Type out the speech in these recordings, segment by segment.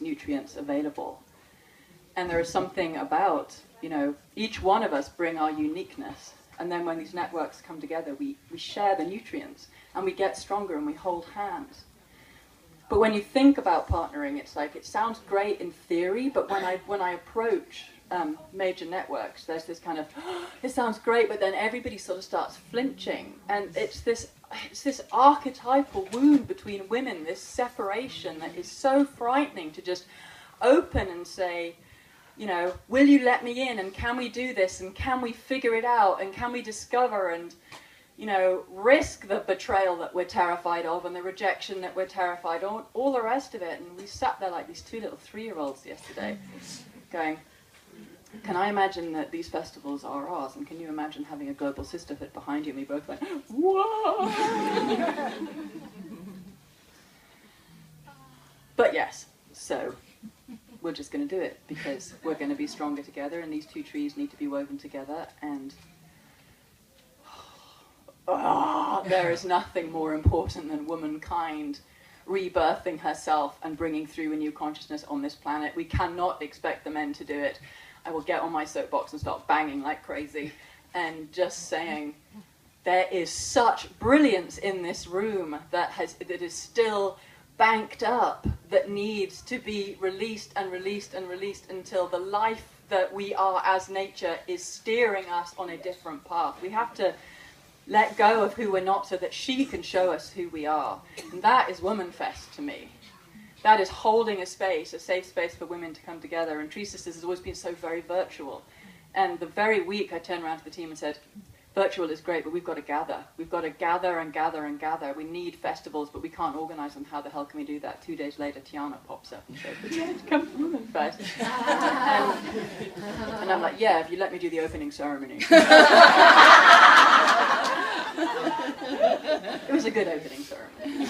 nutrients available. And there is something about, each one of us bring our uniqueness. And then when these networks come together, we share the nutrients and we get stronger and we hold hands. But when you think about partnering, it's like, it sounds great in theory, but when I approach major networks, there's this kind of, it sounds great, but then everybody sort of starts flinching. And it's this archetypal wound between women, this separation that is so frightening to just open and say, will you let me in, and can we do this, and can we figure it out, and can we discover, and risk the betrayal that we're terrified of, and the rejection that we're terrified of, all the rest of it. And we sat there like these two little 3-year-olds yesterday going, can I imagine that these festivals are ours, and can you imagine having a global sisterhood behind you? And we both went, whoa! But yes, so we're just going to do it, because we're going to be stronger together, and these two trees need to be woven together, and there is nothing more important than womankind rebirthing herself and bringing through a new consciousness on this planet. We cannot expect the men to do it. I will get on my soapbox and start banging like crazy and just saying, there is such brilliance in this room that is still banked up, that needs to be released and released and released until the life that we are as nature is steering us on a different path. We have to let go of who we're not so that she can show us who we are. And that is WomanFest to me. That is holding a space, a safe space for women to come together. And TreeSisters has always been so very virtual. And the very week I turned around to the team and said, virtual is great, but we've got to gather. We've got to gather and gather and gather. We need festivals, but we can't organise them. How the hell can we do that? 2 days later, Tiana pops up and says, would you like to come to WomanFest? And I'm like, yeah, if you let me do the opening ceremony. It was a good opening ceremony.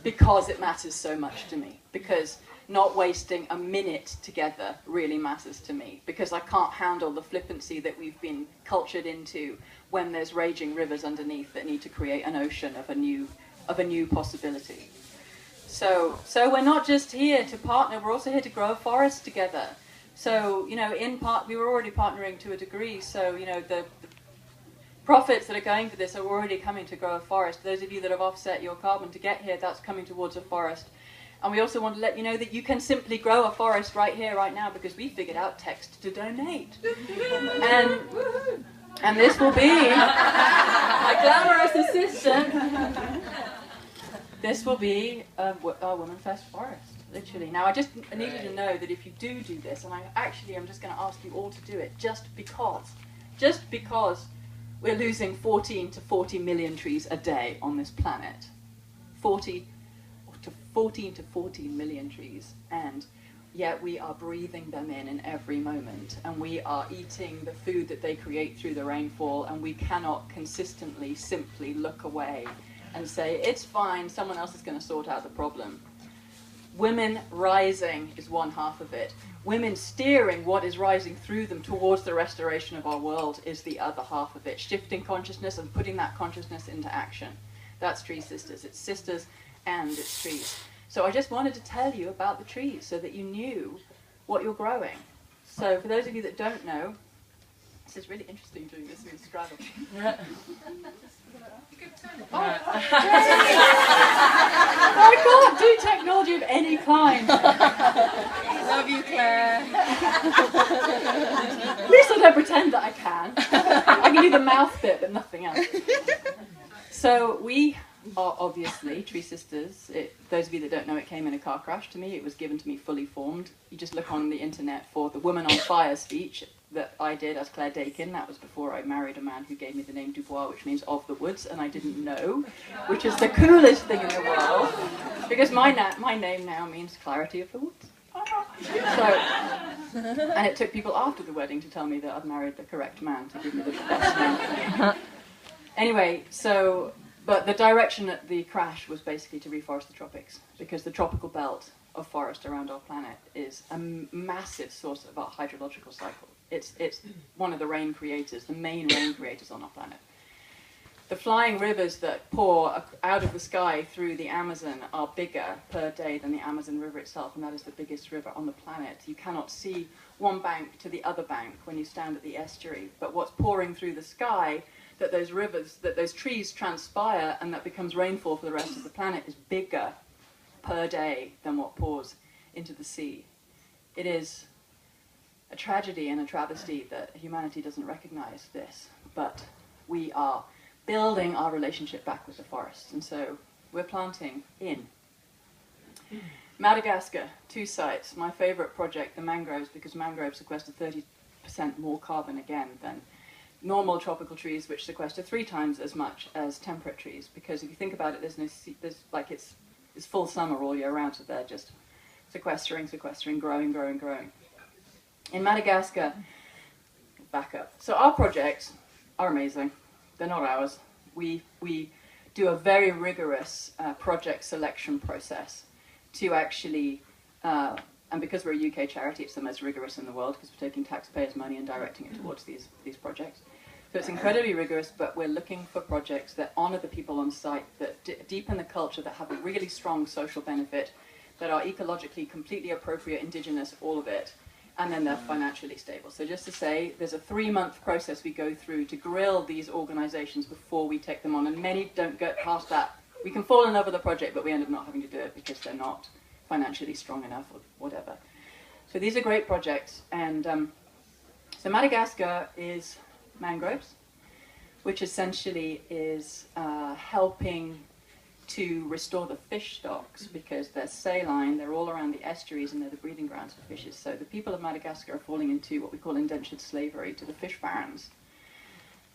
Because it matters so much to me. Because not wasting a minute together really matters to me. Because I can't handle the flippancy that we've been cultured into when there's raging rivers underneath that need to create an ocean of a new possibility. So we're not just here to partner, we're also here to grow a forest together. So, in part, we were already partnering to a degree, so, the profits that are going for this are already coming to grow a forest. Those of you that have offset your carbon to get here, that's coming towards a forest. And we also want to let you know that you can simply grow a forest right here, right now, because we figured out text to donate. And this will be my glamorous assistant. This will be our WomanFest forest, literally. Now, I need you to know that if you do this, and I'm just going to ask you all to do it, just because we're losing 14 to 40 million trees a day on this planet. 14 to 14 million trees, and yet we are breathing them in every moment, and we are eating the food that they create through the rainfall, and we cannot consistently simply look away and say, it's fine, someone else is going to sort out the problem. Women rising is one half of it. Women steering what is rising through them towards the restoration of our world is the other half of it. Shifting consciousness and putting that consciousness into action. That's TreeSisters. It's sisters and it's trees. So I just wanted to tell you about the trees so that you knew what you're growing. So for those of you that don't know, this is really interesting doing this in Scrabble. I can't do technology of any kind. Love you, Claire. At least I don't pretend that I can. I can do the mouth bit, but nothing else. So we are obviously TreeSisters. Those of you that don't know, it came in a car crash to me. It was given to me fully formed. You just look on the internet for the Woman on Fire speech that I did as Claire Dakin. That was before I married a man who gave me the name Dubois, which means of the woods, and I didn't know, which is the coolest thing in the world, because my name now means clarity of the woods. And it took people after the wedding to tell me that I'd married the correct man to give me the best name. Anyway, but the direction at the crash was basically to reforest the tropics, because the tropical belt of forest around our planet is a massive source of our hydrological cycle. It's one of the rain creators, the main rain creators on our planet. The flying rivers that pour out of the sky through the Amazon are bigger per day than the Amazon River itself, and that is the biggest river on the planet. You cannot see one bank to the other bank when you stand at the estuary, but what's pouring through the sky, that those rivers, that those trees transpire and that becomes rainfall for the rest of the planet, is bigger per day than what pours into the sea. It is a tragedy and a travesty that humanity doesn't recognize this, but we are building our relationship back with the forests, and so we're planting in Madagascar, 2 sites. My favorite project, the mangroves, because mangroves sequester 30% more carbon again than normal tropical trees, which sequester 3 times as much as temperate trees. Because if you think about it, there's like it's full summer all year round, so they're just sequestering, growing. In Madagascar, back up. So our projects are amazing. They're not ours. We do a very rigorous project selection process to actually, and because we're a UK charity, it's the most rigorous in the world because we're taking taxpayers' money and directing it towards these projects. So it's incredibly rigorous, but we're looking for projects that honour the people on site, that deepen the culture, that have a really strong social benefit, that are ecologically completely appropriate, indigenous, all of it, and then they're financially stable. So just to say, there's a 3-month process we go through to grill these organisations before we take them on, and many don't get past that. We can fall in love with a project, but we end up not having to do it because they're not financially strong enough or whatever. So these are great projects, and so Madagascar is mangroves, which essentially is helping to restore the fish stocks, because they're saline, they're all around the estuaries, and they're the breeding grounds for fishes. So the people of Madagascar are falling into what we call indentured slavery to the fish barons.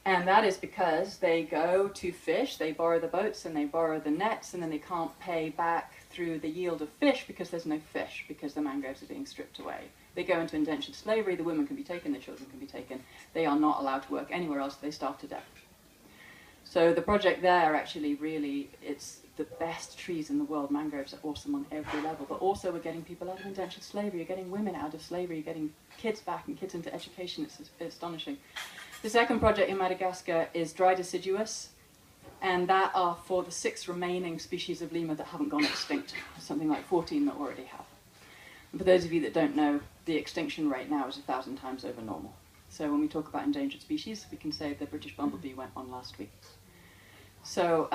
And that is because they go to fish, they borrow the boats and they borrow the nets, and then they can't pay back through the yield of fish because there's no fish, because the mangroves are being stripped away. They go into indentured slavery, the women can be taken, the children can be taken. They are not allowed to work anywhere else, they starve to death. So the project there actually really, it's the best trees in the world. Mangroves are awesome on every level, but also we're getting people out of indentured slavery, you're getting women out of slavery, you're getting kids back and kids into education. It's astonishing. The second project in Madagascar is dry deciduous, and that are for the 6 remaining species of lemur that haven't gone extinct, something like 14 that already have. And for those of you that don't know, the extinction rate now is 1,000 times over normal. So when we talk about endangered species, we can say the British bumblebee went on last week. So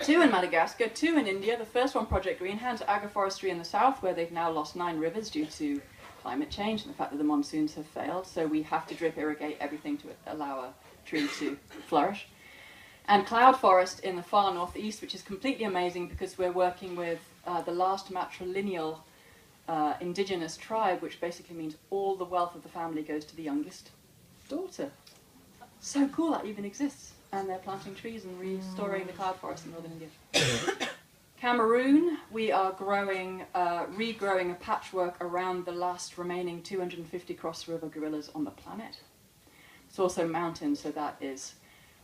2 in Madagascar, 2 in India. The first one, Project Green Hands, agroforestry in the south, where they've now lost 9 rivers due to climate change and the fact that the monsoons have failed. So we have to drip irrigate everything to allow a tree to flourish. And cloud forest in the far northeast, which is completely amazing because we're working with the last matrilineal indigenous tribe, which basically means all the wealth of the family goes to the youngest daughter. So cool that even exists. And they're planting trees and restoring the cloud forest in northern India. Cameroon, we are growing, regrowing a patchwork around the last remaining 250 cross river gorillas on the planet. It's also mountains, so that is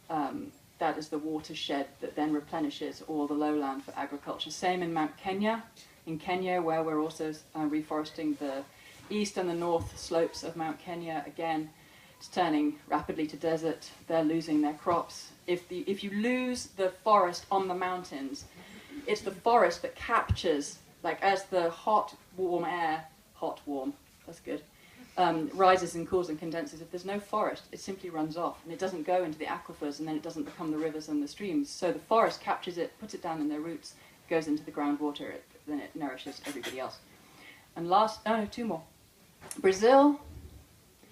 the watershed that then replenishes all the lowland for agriculture. Same in Mount Kenya, where we're also reforesting the east and the north slopes of Mount Kenya. Again, it's turning rapidly to desert. They're losing their crops. If you lose the forest on the mountains, it's the forest that captures, like as the warm air, that's good, rises and cools and condenses. If there's no forest, it simply runs off, and it doesn't go into the aquifers, and then it doesn't become the rivers and the streams. So the forest captures it, puts it down in their roots, goes into the groundwater, then it nourishes everybody else. And no, 2 more. Brazil,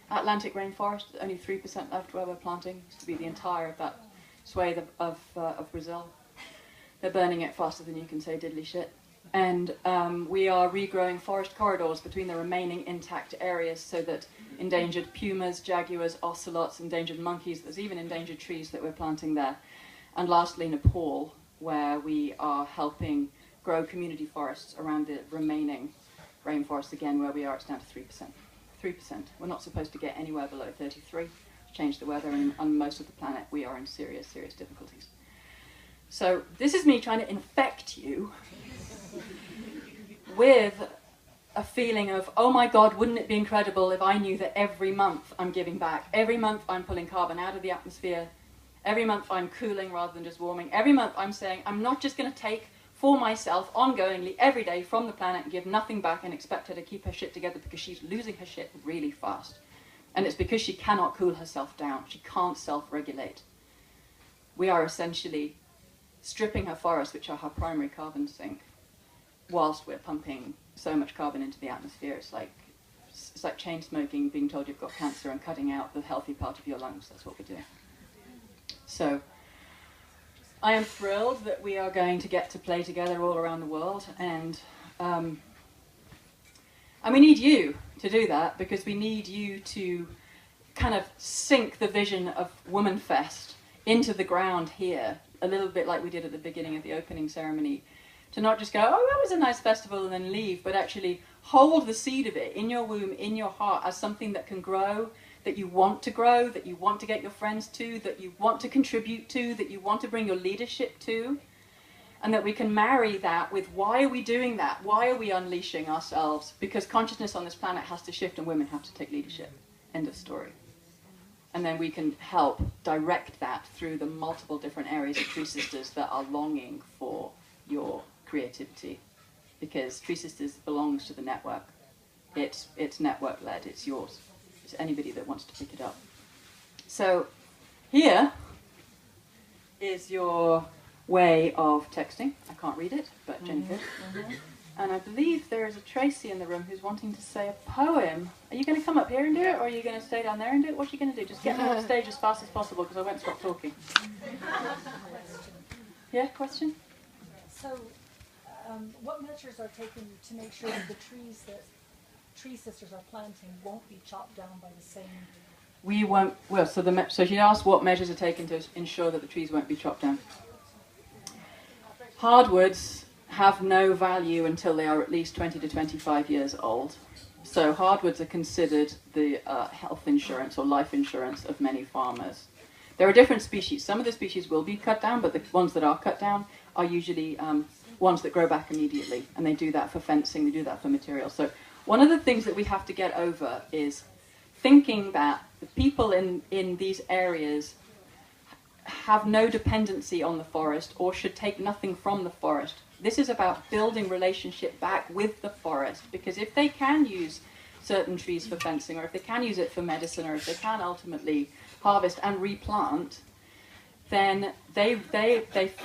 Atlantic rainforest, only 3% left where we're planting. Used to be the entire of that swathe of Brazil. They're burning it faster than you can say diddly shit. And we are regrowing forest corridors between the remaining intact areas so that endangered pumas, jaguars, ocelots, endangered monkeys, there's even endangered trees that we're planting there. And lastly, Nepal, where we are helping grow community forests around the remaining rainforest. Again, where we are, it's down to 3%. 3%. We're not supposed to get anywhere below 33. Change the weather, and on most of the planet we are in serious, serious difficulties. So this is me trying to infect you with a feeling of, oh my God, wouldn't it be incredible if I knew that every month I'm giving back. Every month I'm pulling carbon out of the atmosphere, Every month I'm cooling rather than just warming. Every month I'm saying I'm not just going to take for myself ongoingly every day from the planet and give nothing back and expect her to keep her shit together, because she's losing her shit really fast. And it's because she cannot cool herself down. She can't self-regulate. We are essentially stripping her forests, which are her primary carbon sink, whilst we're pumping so much carbon into the atmosphere. It's like chain smoking, being told you've got cancer and cutting out the healthy part of your lungs. That's what we're doing. So I am thrilled that we are going to get to play together all around the world, and we need you to do that, because we need you to kind of sink the vision of WomanFest into the ground here, a little bit like we did at the beginning of the opening ceremony, to not just go, oh, that was a nice festival, and then leave, but actually hold the seed of it in your womb, in your heart, as something that can grow, that you want to grow, that you want to get your friends to, that you want to contribute to, that you want to bring your leadership to, and that we can marry that with, why are we doing that? Why are we unleashing ourselves? Because consciousness on this planet has to shift and women have to take leadership. End of story. And then we can help direct that through the multiple different areas of Tree Sisters that are longing for your creativity. Because Tree Sisters belongs to the network. It's network-led, it's yours. It's anybody that wants to pick it up. So here is your way of texting. I can't read it, but Jenny could. And I believe there is a Tracy in the room who's wanting to say a poem. Are you going to come up here and do it, or are you going to stay down there and do it? What are you going to do? Just get me off stage as fast as possible, because I won't stop talking. Yeah, question? So, what measures are taken to make sure that the trees that Tree Sisters are planting won't be chopped down by the same? We won't. Well, so she asked what measures are taken to ensure that the trees won't be chopped down. Hardwoods have no value until they are at least 20 to 25 years old. So hardwoods are considered the health insurance or life insurance of many farmers. There are different species. Some of the species will be cut down, but the ones that are cut down are usually ones that grow back immediately, and they do that for fencing, they do that for materials. So one of the things that we have to get over is thinking that the people in these areas have no dependency on the forest or should take nothing from the forest. This is about building relationship back with the forest, because if they can use certain trees for fencing, or if they can use it for medicine, or if they can ultimately harvest and replant, then they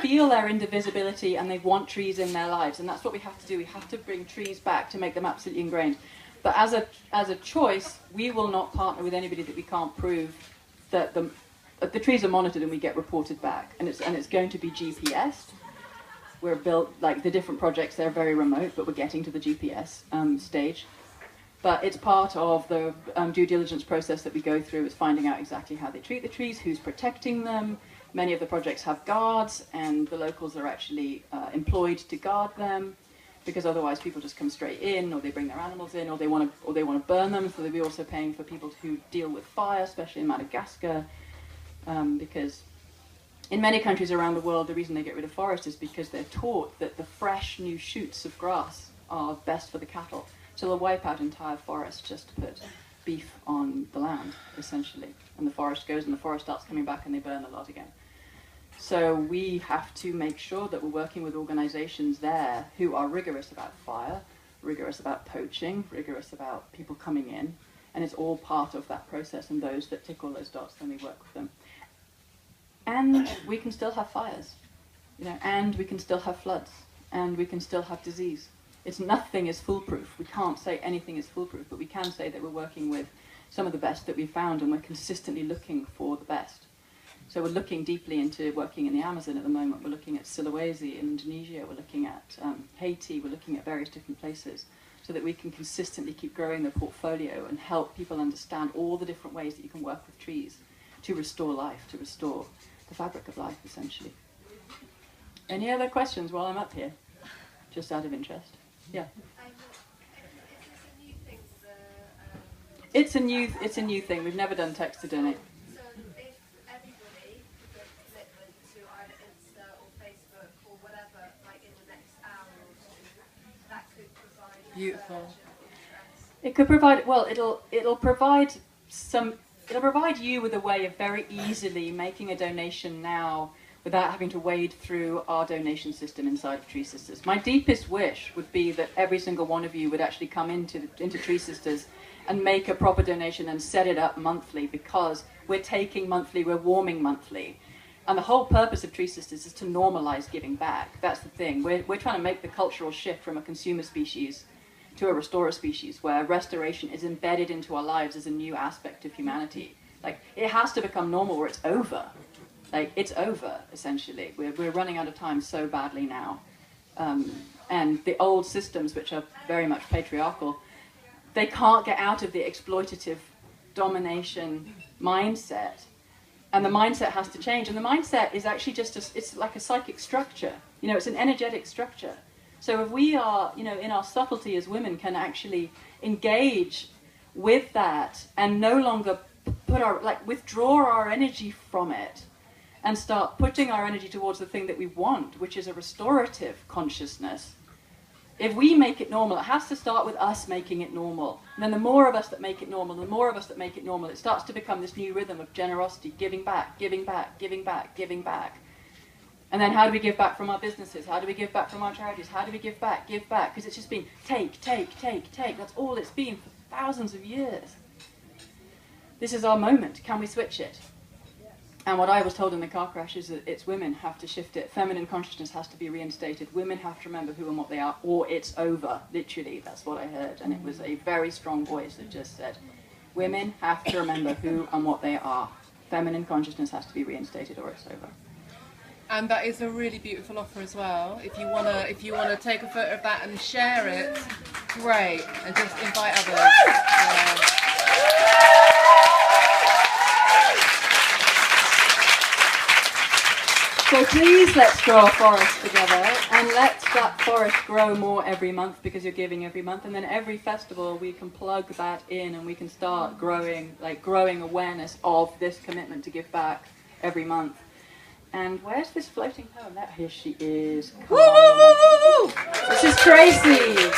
feel their indivisibility and they want trees in their lives. And that's what we have to do. We have to bring trees back to make them absolutely ingrained. But as a choice, we will not partner with anybody that we can't prove that the trees are monitored and we get reported back. And it's going to be GPSed. We're built, like the different projects, they're very remote, but we're getting to the GPS stage. But it's part of the due diligence process that we go through. It's finding out exactly how they treat the trees, who's protecting them. Many of the projects have guards, and the locals are actually employed to guard them, because otherwise people just come straight in, or they bring their animals in, or they want to burn them. So they'll be also paying for people who deal with fire, especially in Madagascar, because in many countries around the world, the reason they get rid of forest is because they're taught that the fresh new shoots of grass are best for the cattle. So they'll wipe out entire forests just to put beef on the land, essentially. And the forest goes and the forest starts coming back and they burn a lot again. So we have to make sure that we're working with organizations there who are rigorous about fire, rigorous about poaching, rigorous about people coming in. And it's all part of that process, and those that tick all those dots, then we work with them. And we can still have fires, and we can still have floods, and we can still have disease. Nothing is foolproof. We can't say anything is foolproof, but we can say that we're working with some of the best that we've found, and we're consistently looking for the best. So we're looking deeply into working in the Amazon at the moment. We're looking at Sulawesi in Indonesia. We're looking at Haiti. We're looking at various different places, so that we can consistently keep growing the portfolio and help people understand all the different ways that you can work with trees to restore life, to restore the fabric of life, essentially. Any other questions while I'm up here? Just out of interest. Yeah. Is this a new thing? It's a new thing. We've never done text to donate. So if everybody could commitment to either Insta or Facebook or whatever, like in the next hour or two, that could provide Beautiful. surge of interest. It could provide. Well, it'll provide some it'll provide you with a way of very easily making a donation now without having to wade through our donation system inside of Tree Sisters. My deepest wish would be that every single one of you would actually come into Tree Sisters and make a proper donation and set it up monthly, because we're taking monthly, we're warming monthly. And the whole purpose of Tree Sisters is to normalize giving back. That's the thing. We're trying to make the cultural shift from a consumer species to a restorer species, where restoration is embedded into our lives as a new aspect of humanity. Like, it has to become normal or it's over. Like, it's over, essentially. We're running out of time so badly now. And the old systems, which are very much patriarchal, they can't get out of the exploitative domination mindset. And the mindset has to change. And the mindset is actually it's like a psychic structure. You know, it's an energetic structure. So if we are, you know, in our subtlety as women, can actually engage with that and no longer withdraw our energy from it, and start putting our energy towards the thing that we want, which is a restorative consciousness. If we make it normal, it has to start with us making it normal. And then the more of us that make it normal, the more of us that make it normal, it starts to become this new rhythm of generosity, giving back, giving back, giving back, giving back. And then how do we give back from our businesses? How do we give back from our charities? How do we give back? Give back. Because it's just been take, take, take, take. That's all it's been for thousands of years. This is our moment. Can we switch it? And what I was told in the car crash is that it's women have to shift it. Feminine consciousness has to be reinstated. Women have to remember who and what they are, or it's over. Literally, that's what I heard. And it was a very strong voice that just said, women have to remember who and what they are. Feminine consciousness has to be reinstated, or it's over. And that is a really beautiful offer as well. If you wanna take a photo of that and share it, great. And just invite others. So please, let's grow a forest together, and let that forest grow more every month, because you're giving every month, and then every festival we can plug that in and we can start growing awareness of this commitment to give back every month. And where's this floating poem? Here she is. Come on. This is Tracy.